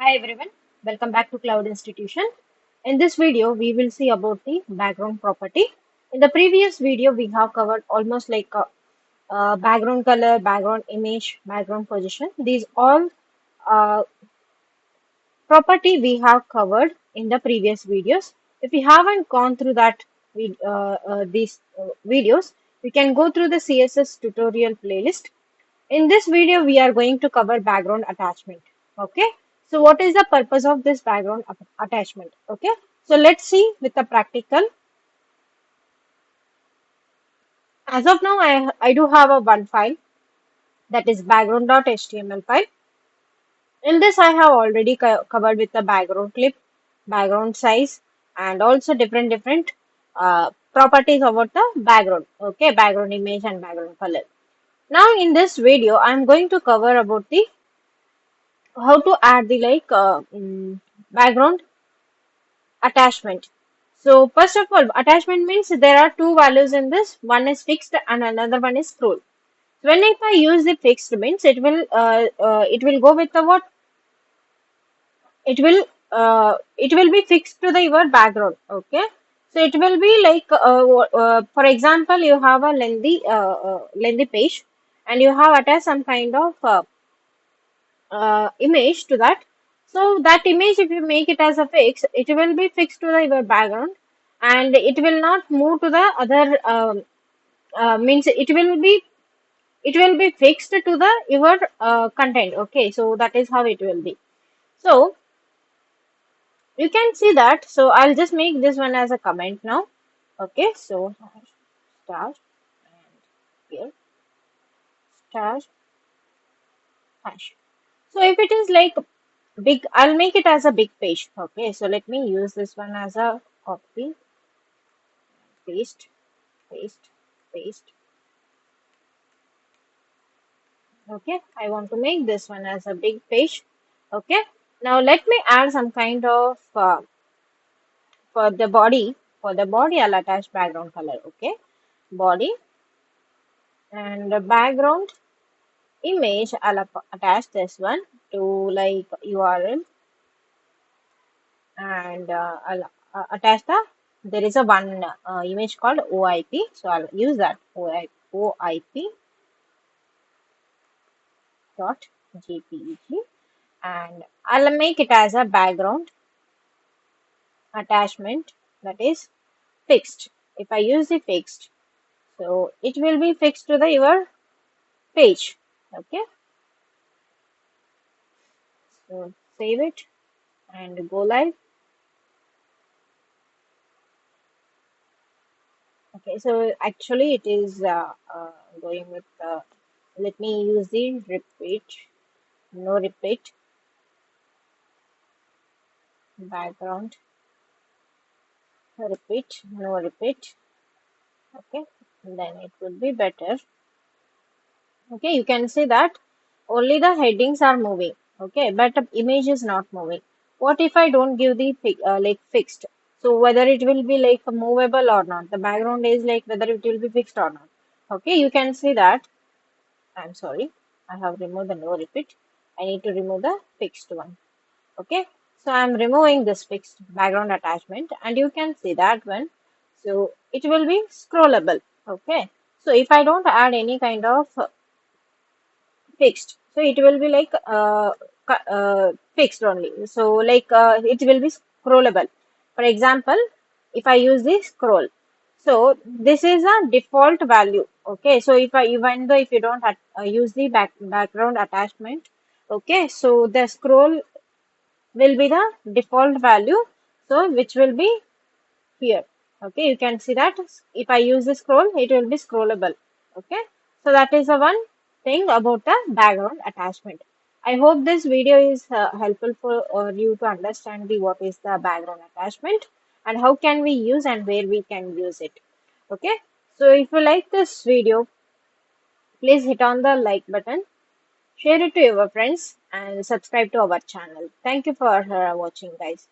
Hi everyone, welcome back to Cloud Institution. In this video, we will see about the background property. In the previous video, we have covered almost like background color, background image, background position. These all uh, property we have covered in the previous videos. If you haven't gone through these videos, you can go through the CSS tutorial playlist. In this video, we are going to cover background attachment. Okay. So what is the purpose of this background attachment? Okay. So let's see with the practical. As of now, I do have a one file that is background.html file. In this, I have already covered with the background clip, background size, and also different properties about the background. Okay. Background image and background color. Now in this video, I'm going to cover about the how to add the background attachment. So first of all, attachment means there are two values in this. One is fixed and another one is scroll. When if I use the fixed means it will go with the what? It will be fixed to the your background. Okay. So it will be like for example you have a lengthy page and you have attached some kind of image to that. So that image, if you make it as a fix, it will be fixed to the, your background, and it will not move to the other. Means it will be fixed to the your content. Okay, so that is how it will be. So you can see that. So I'll just make this one as a comment now. Okay, so start and here start hash. So if it is like big, I'll make it as a big page. Okay, so let me use this one as a copy, paste, paste, paste. Okay, I want to make this one as a big page. Okay, now let me add some kind of for the body. For the body, I'll attach background color. Okay, body and the background image, I'll attach this one to like URL, and I'll attach there is a one image called OIP, so I'll use that OIP dot jpeg, and I'll make it as a background attachment that is fixed. If I use the fixed, so it will be fixed to the your page. Okay, so save it and go live. Okay, so actually it is going with let me use the repeat, no repeat, background, repeat, no repeat. Okay, then it would be better. Okay, you can see that only the headings are moving. Okay, but the image is not moving. What if I don't give the like fixed? So whether it will be like movable or not, the background is like whether it will be fixed or not. Okay, you can see that. I'm sorry, I have removed the no repeat. I need to remove the fixed one. Okay, so I'm removing this fixed background attachment, and you can see that one. So it will be scrollable. Okay, so if I don't add any kind of fixed, so it will be like fixed only. So like it will be scrollable. For example, if I use the scroll, so this is a default value. Okay, so if I even though if you don't use the background attachment, okay, so the scroll will be the default value, so which will be here. Okay, you can see that if I use the scroll, it will be scrollable. Okay, so that is the one thing about the background attachment. I hope this video is helpful for you to understand the what is the background attachment and how can we use and where we can use it. Okay, so if you like this video, please hit on the like button, share it to your friends, and subscribe to our channel. Thank you for watching, guys.